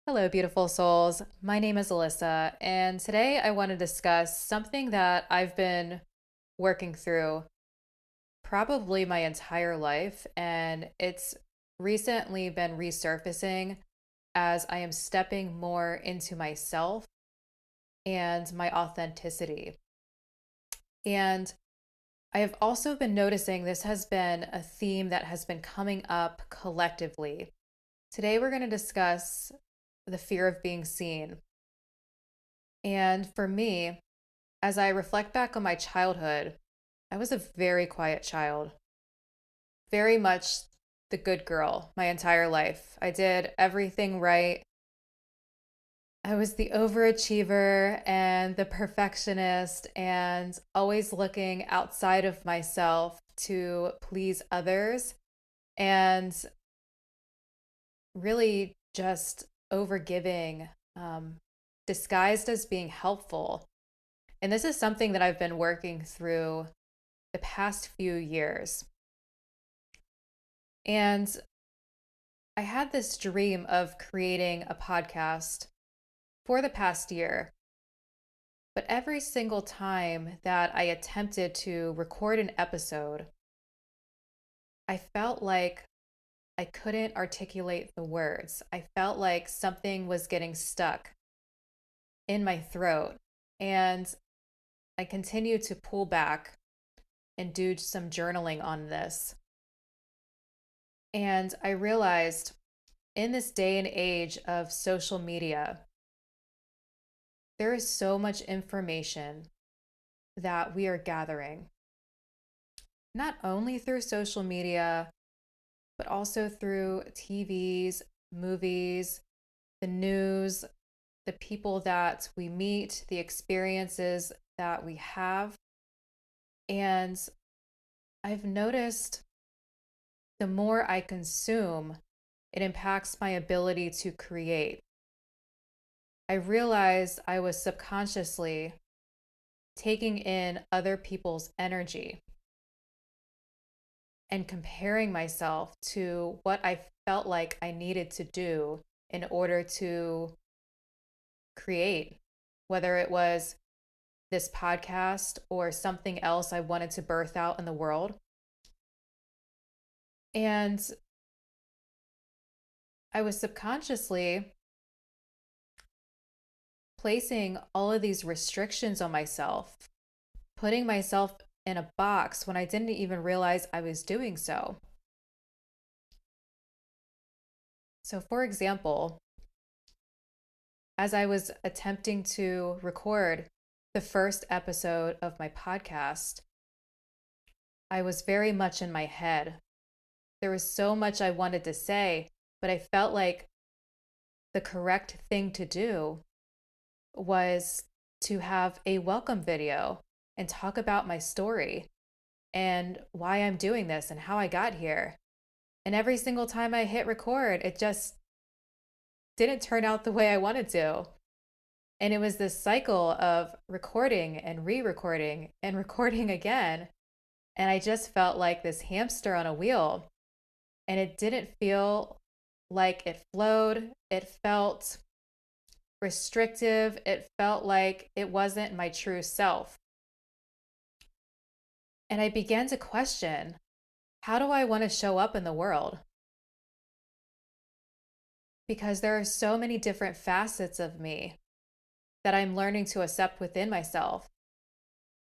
Hello, beautiful souls. My name is Alyssa, and today I want to discuss something that I've been working through probably my entire life, and it's recently been resurfacing as I am stepping more into myself and my authenticity. And I have also been noticing this has been a theme that has been coming up collectively. Today, we're going to discuss the fear of being seen. And for me, as I reflect back on my childhood, I was a very quiet child, very much the good girl my entire life. I did everything right. I was the overachiever and the perfectionist and always looking outside of myself to please others and really just overgiving, disguised as being helpful. And this is something that I've been working through the past few years. And I had this dream of creating a podcast for the past year. But every single time that I attempted to record an episode, I felt like I couldn't articulate the words. I felt like something was getting stuck in my throat. And I continued to pull back and do some journaling on this. And I realized in this day and age of social media, there is so much information that we are gathering, not only through social media, but also through TVs, movies, the news, the people that we meet, the experiences that we have. And I've noticed the more I consume, it impacts my ability to create. I realized I was subconsciously taking in other people's energy and comparing myself to what I felt like I needed to do in order to create, whether it was this podcast or something else I wanted to birth out in the world. And I was subconsciously placing all of these restrictions on myself, putting myself in a box when I didn't even realize I was doing so. So, for example, as I was attempting to record the first episode of my podcast, I was very much in my head. There was so much I wanted to say, but I felt like the correct thing to do was to have a welcome video and talk about my story and why I'm doing this and how I got here. And every single time I hit record, it just didn't turn out the way I wanted to. And it was this cycle of recording and re recording and recording again. And I just felt like this hamster on a wheel. And it didn't feel like it flowed. It felt restrictive. It felt like it wasn't my true self. And I began to question, how do I want to show up in the world? Because there are so many different facets of me that I'm learning to accept within myself.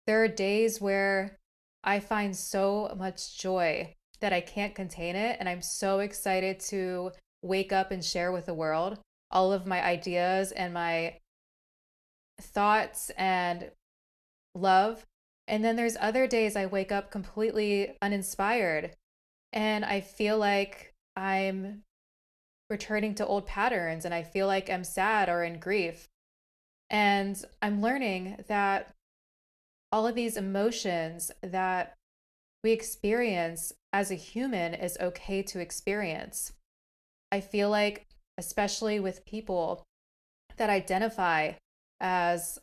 There are days where I find so much joy that I can't contain it. And I'm so excited to wake up and share with the world all of my ideas and my thoughts and love. And then there's other days I wake up completely uninspired and I feel like I'm returning to old patterns and I feel like I'm sad or in grief. And I'm learning that all of these emotions that we experience as a human is okay to experience. I feel like, especially with people that identify as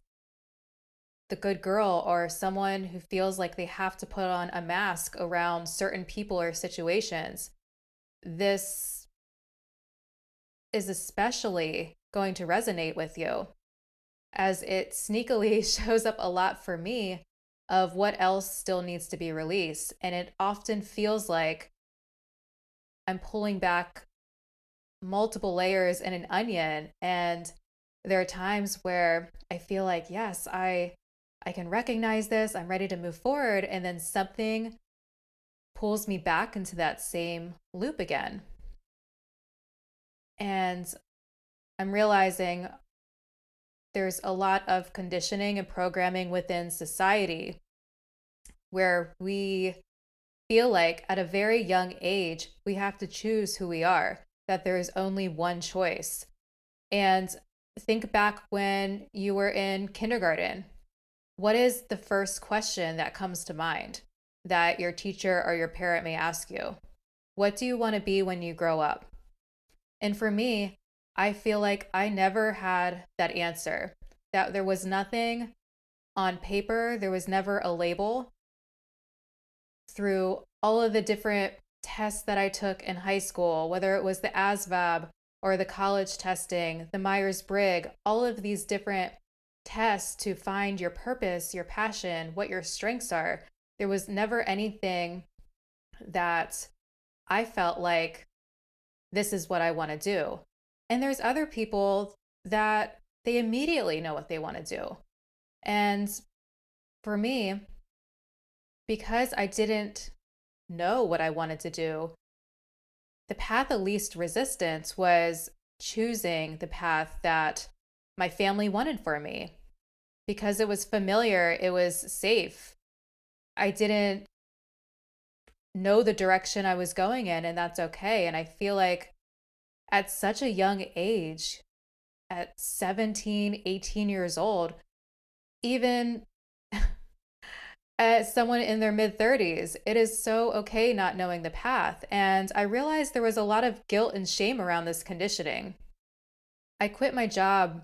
the good girl or someone who feels like they have to put on a mask around certain people or situations, this is especially going to resonate with you, as it sneakily shows up a lot for me of what else still needs to be released. And it often feels like I'm pulling back multiple layers in an onion. And there are times where I feel like, yes, I can recognize this, I'm ready to move forward, and then something pulls me back into that same loop again. And I'm realizing there's a lot of conditioning and programming within society where we feel like at a very young age, we have to choose who we are, that there is only one choice. And think back when you were in kindergarten. What is the first question that comes to mind that your teacher or your parent may ask you? What do you want to be when you grow up? And for me, I feel like I never had that answer, that there was nothing on paper, there was never a label. Through all of the different tests that I took in high school, whether it was the ASVAB or the college testing, the Myers-Briggs, all of these different tests to find your purpose, your passion, what your strengths are, there was never anything that I felt like this is what I want to do. And there's other people that they immediately know what they want to do. And for me, because I didn't know what I wanted to do, the path of least resistance was choosing the path that my family wanted for me because it was familiar, it was safe. I didn't know the direction I was going in, and that's okay. And I feel like at such a young age, at 17, 18 years old, even as someone in their mid 30s, it is so okay not knowing the path. And I realized there was a lot of guilt and shame around this conditioning. I quit my job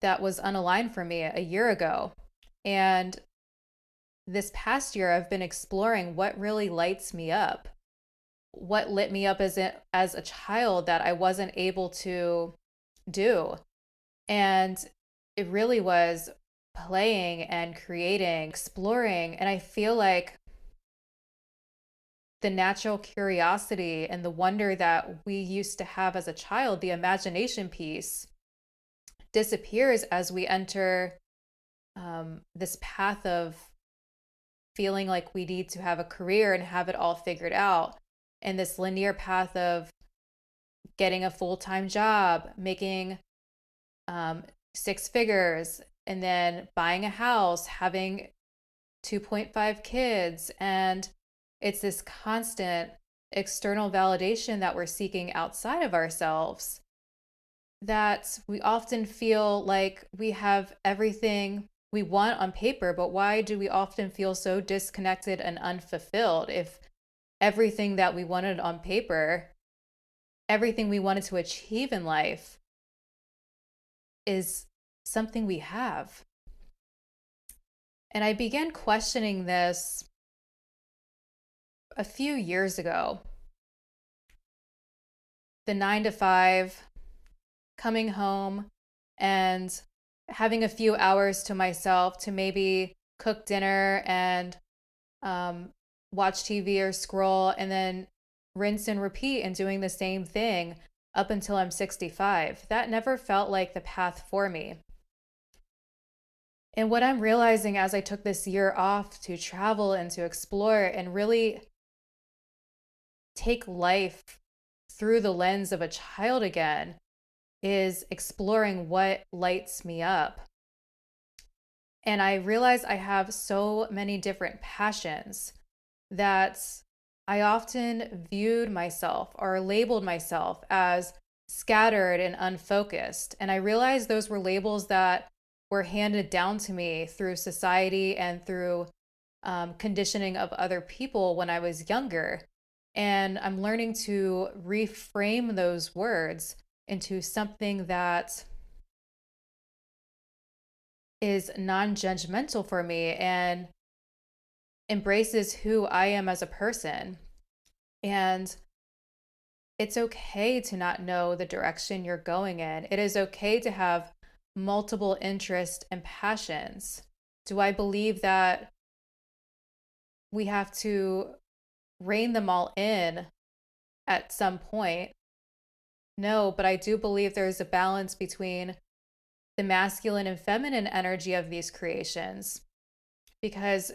that was unaligned for me a year ago. And this past year, I've been exploring what really lights me up, what lit me up as a child that I wasn't able to do. And it really was playing and creating, exploring. And I feel like the natural curiosity and the wonder that we used to have as a child, the imagination piece, disappears as we enter this path of feeling like we need to have a career and have it all figured out. And this linear path of getting a full-time job, making six figures, and then buying a house, having 2.5 kids. And it's this constant external validation that we're seeking outside of ourselves, that we often feel like we have everything we want on paper, but why do we often feel so disconnected and unfulfilled if everything that we wanted on paper, everything we wanted to achieve in life is something we have? And I began questioning this a few years ago. The 9 to 5, coming home and having a few hours to myself to maybe cook dinner and watch TV or scroll, and then rinse and repeat and doing the same thing up until I'm 65. That never felt like the path for me. And what I'm realizing as I took this year off to travel and to explore and really take life through the lens of a child again is exploring what lights me up. And I realize I have so many different passions that I often viewed myself or labeled myself as scattered and unfocused. And I realized those were labels that were handed down to me through society and through conditioning of other people when I was younger. And I'm learning to reframe those words into something that is non-judgmental for me and embraces who I am as a person. And it's okay to not know the direction you're going in. It is okay to have multiple interests and passions. Do I believe that we have to rein them all in at some point? No, but I do believe there's a balance between the masculine and feminine energy of these creations. Because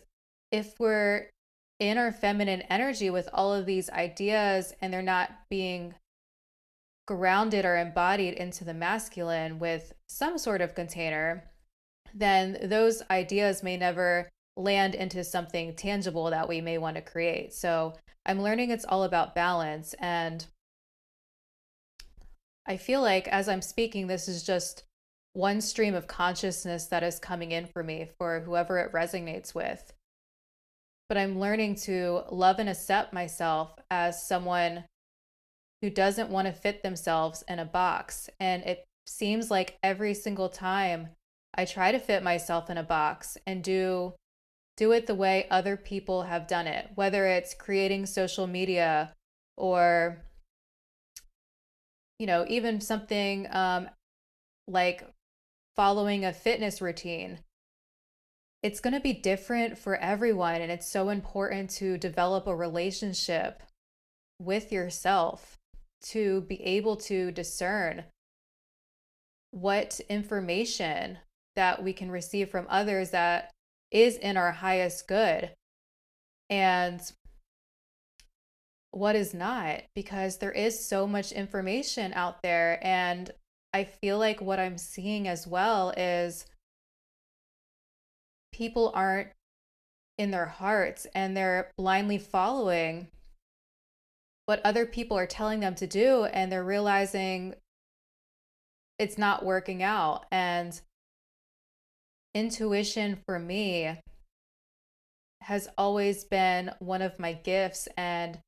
if we're in our feminine energy with all of these ideas and they're not being grounded or embodied into the masculine with some sort of container, then those ideas may never land into something tangible that we may want to create. So I'm learning it's all about balance. And I feel like as I'm speaking, this is just one stream of consciousness that is coming in for me for whoever it resonates with. But I'm learning to love and accept myself as someone who doesn't want to fit themselves in a box. And it seems like every single time I try to fit myself in a box and do it the way other people have done it, whether it's creating social media or even something like following a fitness routine. It's going to be different for everyone, and it's so important to develop a relationship with yourself to be able to discern what information that we can receive from others that is in our highest good and what is not, because there is so much information out there. And I feel like what I'm seeing as well is people aren't in their hearts and they're blindly following what other people are telling them to do, and they're realizing it's not working out. And intuition for me has always been one of my gifts, and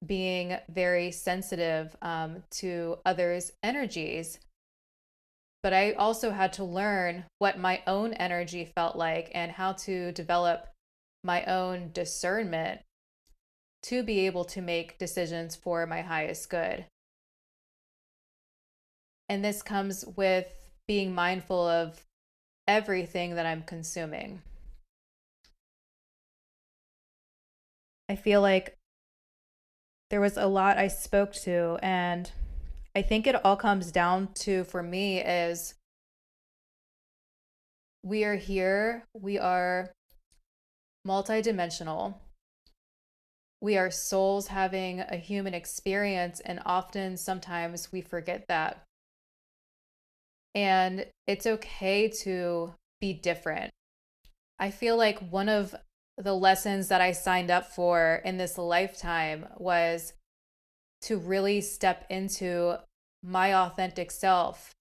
being very sensitive to others' energies. But I also had to learn what my own energy felt like and how to develop my own discernment to be able to make decisions for my highest good. And this comes with being mindful of everything that I'm consuming. I feel like there was a lot I spoke to, and I think it all comes down to, for me, is we are here, we are multidimensional, we are souls having a human experience, and often sometimes we forget that. And it's okay to be different. I feel like one of the lessons that I signed up for in this lifetime was to really step into my authentic self.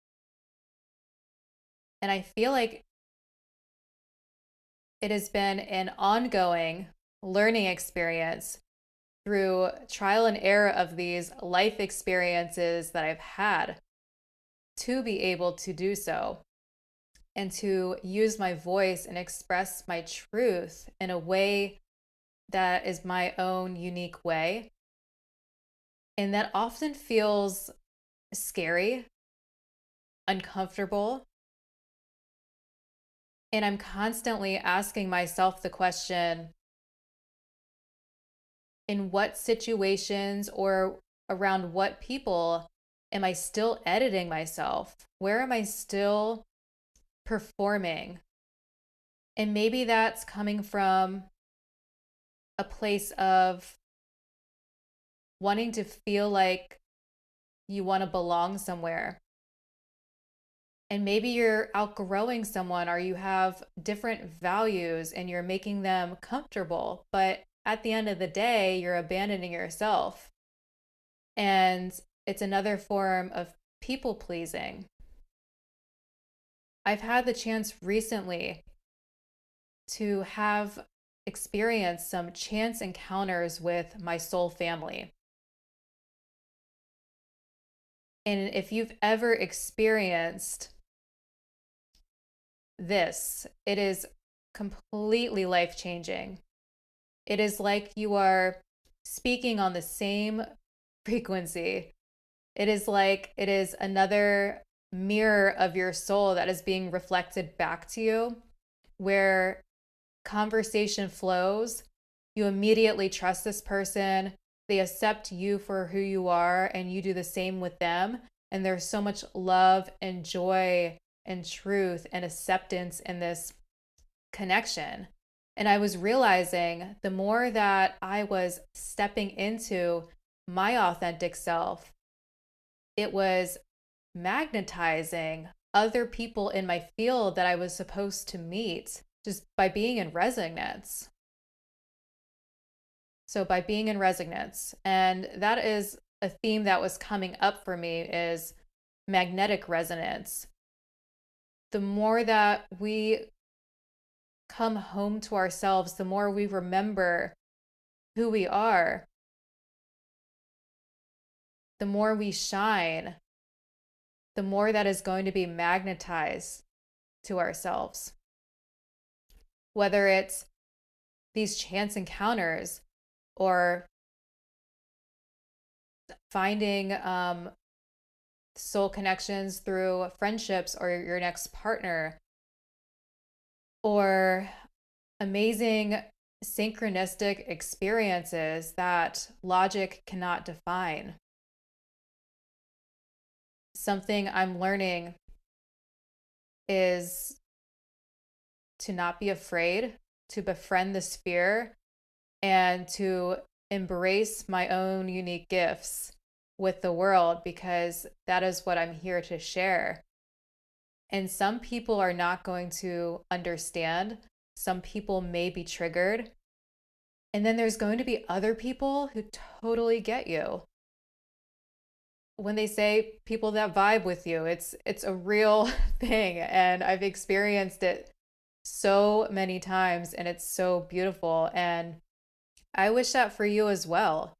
And I feel like it has been an ongoing learning experience through trial and error of these life experiences that I've had to be able to do so and to use my voice and express my truth in a way that is my own unique way. And that often feels scary, uncomfortable. And I'm constantly asking myself the question, in what situations or around what people am I still editing myself? Where am I still performing? And maybe that's coming from a place of wanting to feel like you want to belong somewhere. And maybe you're outgrowing someone or you have different values and you're making them comfortable. But at the end of the day, you're abandoning yourself. And it's another form of people pleasing. I've had the chance recently to have experienced some chance encounters with my soul family. And if you've ever experienced this, it is completely life changing. It is like you are speaking on the same frequency It is like it is another mirror of your soul that is being reflected back to you, where conversation flows. You immediately trust this person. They accept you for who you are, and you do the same with them. And there's so much love and joy and truth and acceptance in this connection. And I was realizing the more that I was stepping into my authentic self, it was magnetizing other people in my field that I was supposed to meet just by being in resonance. So by being in resonance, and that is a theme that was coming up for me is magnetic resonance. The more that we come home to ourselves, the more we remember who we are, the more we shine, the more that is going to be magnetized to ourselves. Whether it's these chance encounters or finding soul connections through friendships or your next partner, or amazing synchronistic experiences that logic cannot define. Something I'm learning is to not be afraid, to befriend the sphere, and to embrace my own unique gifts with the world, because that is what I'm here to share. And some people are not going to understand. Some people may be triggered. And then there's going to be other people who totally get you. When they say people that vibe with you, it's a real thing, and I've experienced it so many times, and it's so beautiful, and I wish that for you as well.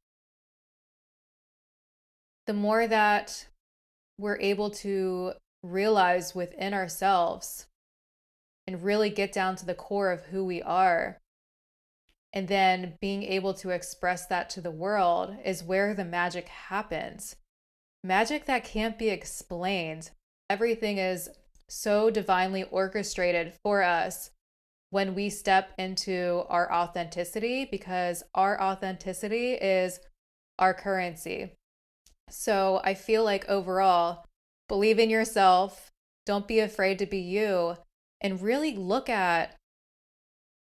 The more that we're able to realize within ourselves and really get down to the core of who we are, and then being able to express that to the world, is where the magic happens. Magic that can't be explained. Everything is so divinely orchestrated for us when we step into our authenticity, because our authenticity is our currency. So I feel like overall, believe in yourself, don't be afraid to be you, and really look at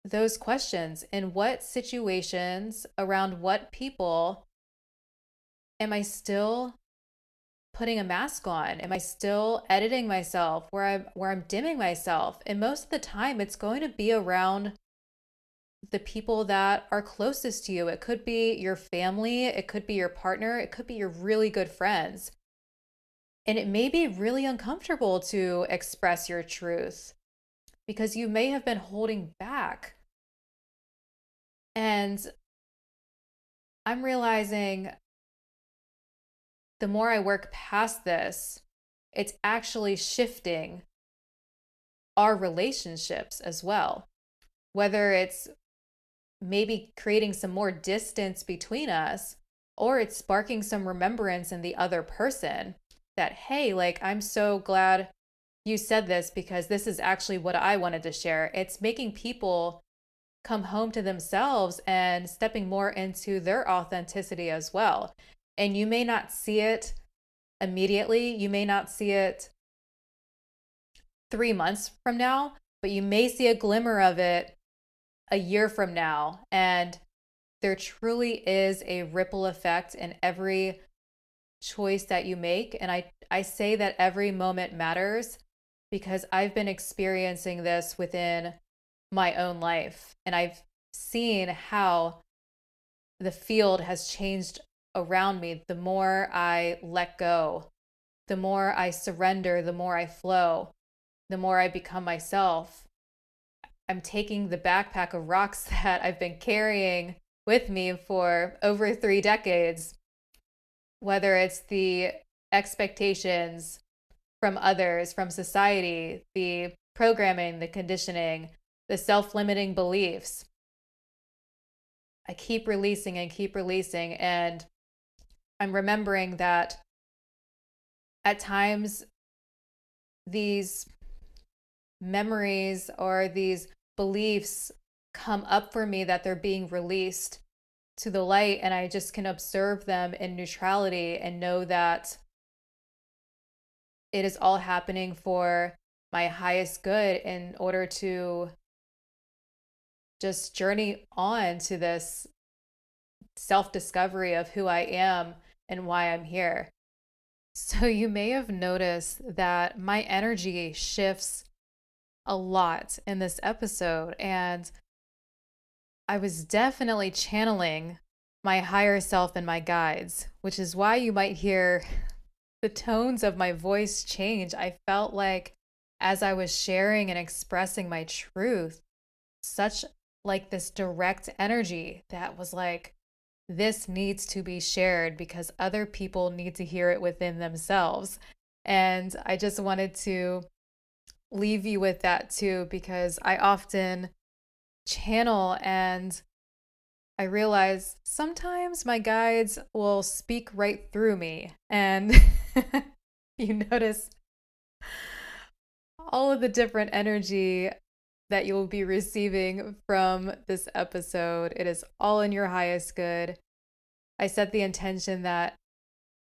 those questions. In what situations, around what people, am I still putting a mask on? Am I still editing myself, where I'm dimming myself? And most of the time it's going to be around the people that are closest to you. It could be your family, it could be your partner, it could be your really good friends. And it may be really uncomfortable to express your truth because you may have been holding back. And I'm realizing the more I work past this, it's actually shifting our relationships as well. Whether it's maybe creating some more distance between us, or it's sparking some remembrance in the other person that, hey, like, I'm so glad you said this because this is actually what I wanted to share. It's making people come home to themselves and stepping more into their authenticity as well. And you may not see it immediately. You may not see it 3 months from now, but you may see a glimmer of it a year from now. And there truly is a ripple effect in every choice that you make. And I say that every moment matters because I've been experiencing this within my own life. And I've seen how the field has changed around me. The more I let go, the more I surrender, the more I flow, the more I become myself. I'm taking the backpack of rocks that I've been carrying with me for over 3 decades, whether it's the expectations from others, from society, the programming, the conditioning, the self-limiting beliefs. I keep releasing and keep releasing. And I'm remembering that at times these memories or these beliefs come up for me that they're being released to the light, and I just can observe them in neutrality and know that it is all happening for my highest good in order to just journey on to this self discovery of who I am and why I'm here. So, you may have noticed that my energy shifts a lot in this episode, and I was definitely channeling my higher self and my guides, which is why you might hear the tones of my voice change. I felt like as I was sharing and expressing my truth, such like this direct energy that was like, this needs to be shared because other people need to hear it within themselves. And I just wanted to leave you with that too, because I often channel and I realize sometimes my guides will speak right through me. And you notice all of the different energy that you'll be receiving from this episode. It is all in your highest good. I set the intention that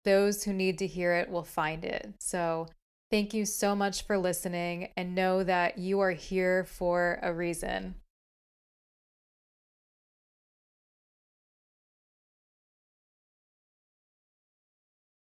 those who need to hear it will find it. So, thank you so much for listening, and know that you are here for a reason.